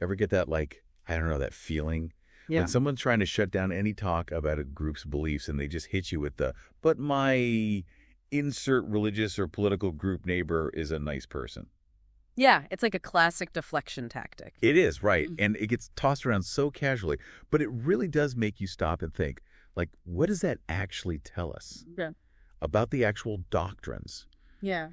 Ever get that, like, I don't know, that feeling? Yeah. When someone's trying to shut down any talk about a group's beliefs and they just hit you with but my insert religious or political group neighbor is a nice person. Yeah, it's like a classic deflection tactic. It is, right. And it gets tossed around so casually. But it really does make you stop and think, like, what does that actually tell us about the actual doctrines? Yeah.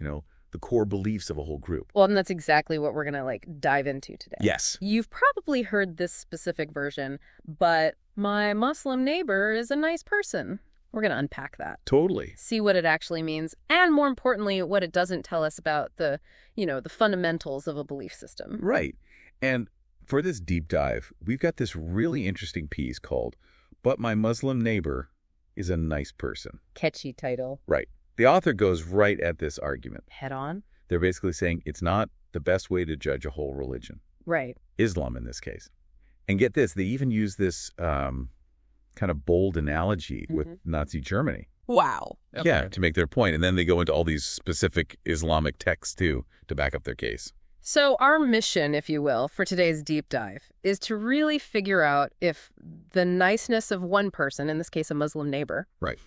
The core beliefs of a whole group. Well, and that's exactly what we're going to dive into today. Yes. You've probably heard this specific version, but my Muslim neighbor is a nice person. We're going to unpack that. Totally. See what it actually means, and more importantly, what it doesn't tell us about the fundamentals of a belief system. Right. And for this deep dive, we've got this really interesting piece called But My Muslim Neighbor is a Nice Person. Catchy title. Right. The author goes right at this argument. Head on. They're basically saying it's not the best way to judge a whole religion. Right. Islam in this case. And get this, they even use this kind of bold analogy with Nazi Germany. Wow. Okay. Yeah, to make their point. And then they go into all these specific Islamic texts, too, to back up their case. So our mission, if you will, for today's deep dive is to really figure out if the niceness of one person, in this case a Muslim neighbor, right,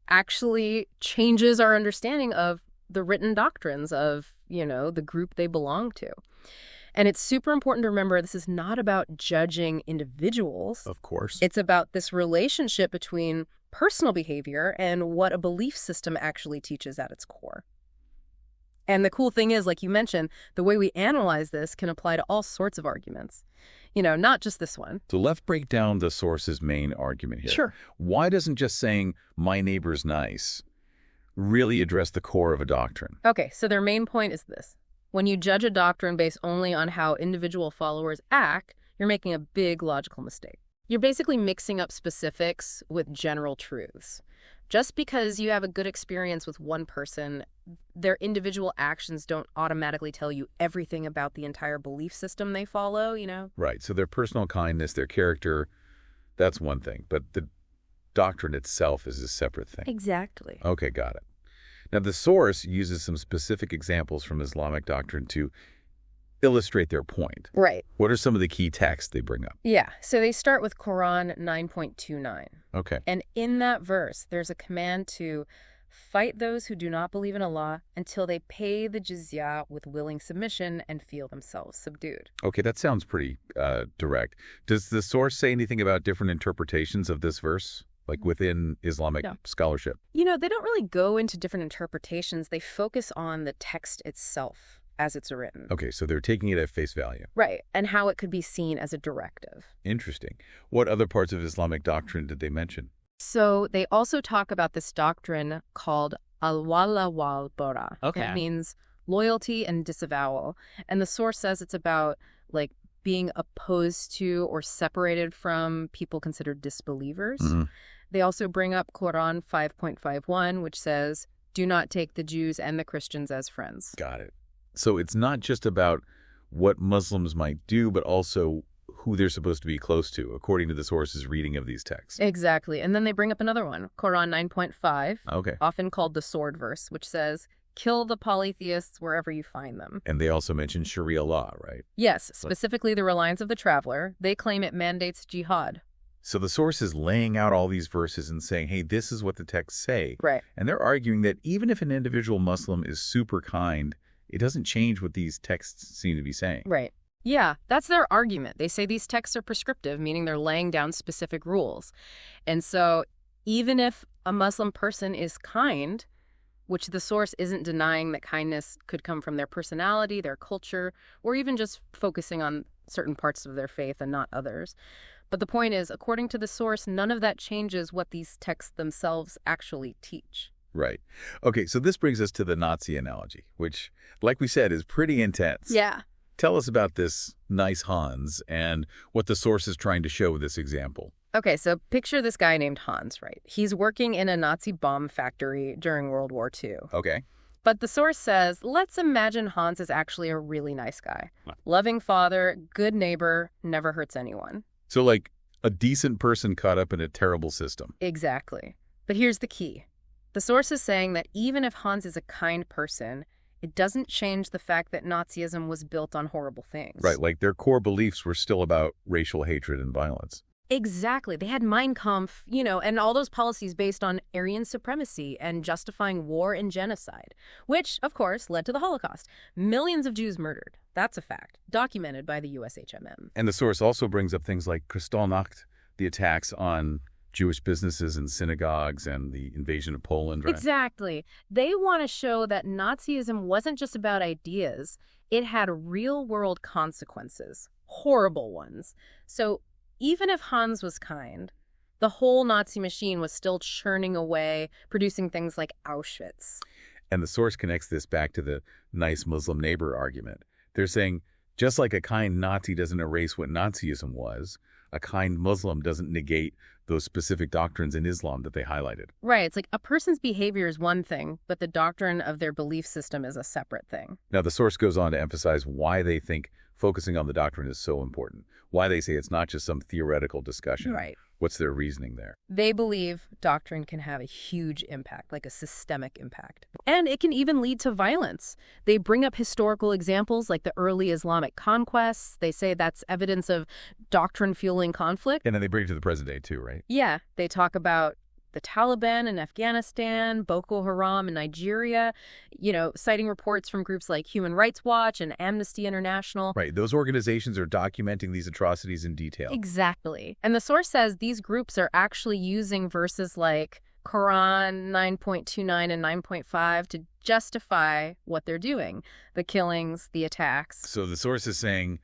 actually changes our understanding of the written doctrines of, the group they belong to. And it's super important to remember this is not about judging individuals. Of course. It's about this relationship between personal behavior and what a belief system actually teaches at its core. And the cool thing is, like you mentioned, the way we analyze this can apply to all sorts of arguments. Not just this one. So let's break down the source's main argument here. Sure. Why doesn't just saying, my neighbor's nice, really address the core of a doctrine? Okay, so their main point is this. When you judge a doctrine based only on how individual followers act, you're making a big logical mistake. You're basically mixing up specifics with general truths. Just because you have a good experience with one person, their individual actions don't automatically tell you everything about the entire belief system they follow, Right. So their personal kindness, their character, that's one thing. But the doctrine itself is a separate thing. Exactly. Okay, got it. Now, the source uses some specific examples from Islamic doctrine to illustrate their point. Right. What are some of the key texts they bring up? Yeah. So they start with Quran 9.29. Okay. And in that verse, there's a command to fight those who do not believe in Allah until they pay the jizya with willing submission and feel themselves subdued. Okay, that sounds pretty direct. Does the source say anything about different interpretations of this verse, like within Islamic scholarship? They don't really go into different interpretations. They focus on the text itself as it's written. Okay, so they're taking it at face value. Right, and how it could be seen as a directive. Interesting. What other parts of Islamic doctrine did they mention? So they also talk about this doctrine called al-wala wal-bara. Okay. It means loyalty and disavowal. And the source says it's about, being opposed to or separated from people considered disbelievers. Mm-hmm. They also bring up Quran 5.51, which says, do not take the Jews and the Christians as friends. Got it. So it's not just about what Muslims might do, but also who they're supposed to be close to, according to the source's reading of these texts. Exactly. And then they bring up another one, Quran 9.5, Okay. often called the sword verse, which says, kill the polytheists wherever you find them. And they also mention Sharia law, right? Yes, specifically the reliance of the traveler. They claim it mandates jihad. So the source is laying out all these verses and saying, hey, this is what the texts say. Right. And they're arguing that even if an individual Muslim is super kind, it doesn't change what these texts seem to be saying. Right. Yeah, that's their argument. They say these texts are prescriptive, meaning they're laying down specific rules. And so even if a Muslim person is kind, which the source isn't denying that kindness could come from their personality, their culture, or even just focusing on certain parts of their faith and not others. But the point is, according to the source, none of that changes what these texts themselves actually teach. Right. Okay, so this brings us to the Nazi analogy, which, like we said, is pretty intense. Yeah. Tell us about this nice Hans and what the source is trying to show with this example. Okay, so picture this guy named Hans, right? He's working in a Nazi bomb factory during World War II. Okay. But the source says, let's imagine Hans is actually a really nice guy. Loving father, good neighbor, never hurts anyone. So like a decent person caught up in a terrible system. Exactly. But here's the key. The source is saying that even if Hans is a kind person, It doesn't change the fact that Nazism was built on horrible things. Right, like their core beliefs were still about racial hatred and violence. Exactly. They had Mein Kampf, and all those policies based on Aryan supremacy and justifying war and genocide, which, of course, led to the Holocaust. Millions of Jews murdered. That's a fact, documented by the USHMM. And the source also brings up things like Kristallnacht, the attacks on Jewish businesses and synagogues, and the invasion of Poland, right? Exactly. They want to show that Nazism wasn't just about ideas. It had real-world consequences, horrible ones. So even if Hans was kind, the whole Nazi machine was still churning away, producing things like Auschwitz. And the source connects this back to the nice Muslim neighbor argument. They're saying, just like a kind Nazi doesn't erase what Nazism was, a kind Muslim doesn't negate those specific doctrines in Islam that they highlighted. Right. It's like a person's behavior is one thing, but the doctrine of their belief system is a separate thing. Now, the source goes on to emphasize why they think focusing on the doctrine is so important, why they say it's not just some theoretical discussion. Right. What's their reasoning there? They believe doctrine can have a huge impact, like a systemic impact. And it can even lead to violence. They bring up historical examples like the early Islamic conquests. They say that's evidence of doctrine fueling conflict. And then they bring it to the present day too, right? Yeah. They talk about the Taliban in Afghanistan, Boko Haram in Nigeria, citing reports from groups like Human Rights Watch and Amnesty International. Right. Those organizations are documenting these atrocities in detail. Exactly. And the source says these groups are actually using verses like Quran 9.29 and 9.5 to justify what they're doing, the killings, the attacks. So the source is saying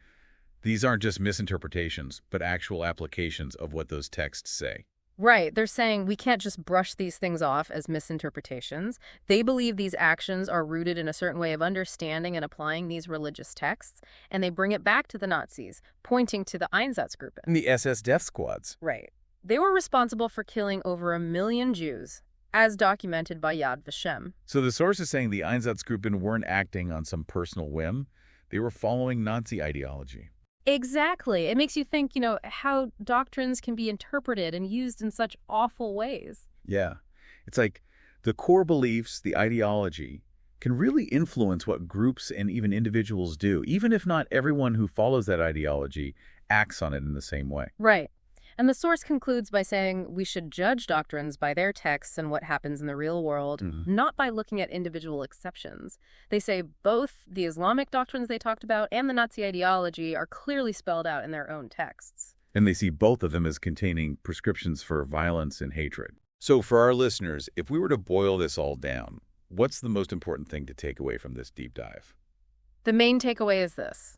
these aren't just misinterpretations, but actual applications of what those texts say. Right. They're saying we can't just brush these things off as misinterpretations. They believe these actions are rooted in a certain way of understanding and applying these religious texts, and they bring it back to the Nazis, pointing to the Einsatzgruppen. And the SS death squads. Right. They were responsible for killing over 1 million Jews, as documented by Yad Vashem. So the source is saying the Einsatzgruppen weren't acting on some personal whim. They were following Nazi ideology. Exactly. It makes you think, how doctrines can be interpreted and used in such awful ways. Yeah. It's like the core beliefs, the ideology, can really influence what groups and even individuals do, even if not everyone who follows that ideology acts on it in the same way. Right. And the source concludes by saying we should judge doctrines by their texts and what happens in the real world, not by looking at individual exceptions. They say both the Islamic doctrines they talked about and the Nazi ideology are clearly spelled out in their own texts. And they see both of them as containing prescriptions for violence and hatred. So for our listeners, if we were to boil this all down, what's the most important thing to take away from this deep dive? The main takeaway is this.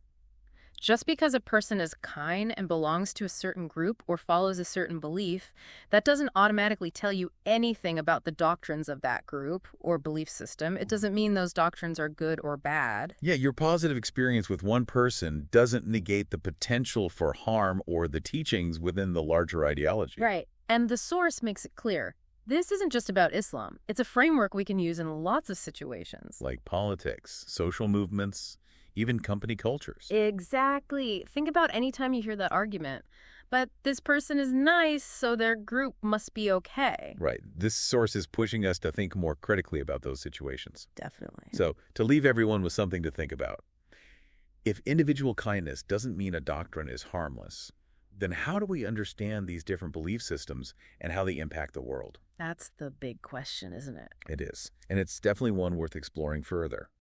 Just because a person is kind and belongs to a certain group or follows a certain belief, that doesn't automatically tell you anything about the doctrines of that group or belief system. It doesn't mean those doctrines are good or bad. Yeah, your positive experience with one person doesn't negate the potential for harm or the teachings within the larger ideology. Right. And the source makes it clear. This isn't just about Islam. It's a framework we can use in lots of situations. Like politics, social movements, even company cultures. Exactly. Think about any time you hear that argument. But this person is nice, so their group must be okay. Right. This source is pushing us to think more critically about those situations. Definitely. So, to leave everyone with something to think about, if individual kindness doesn't mean a doctrine is harmless, then how do we understand these different belief systems and how they impact the world? That's the big question, isn't it? It is. And it's definitely one worth exploring further.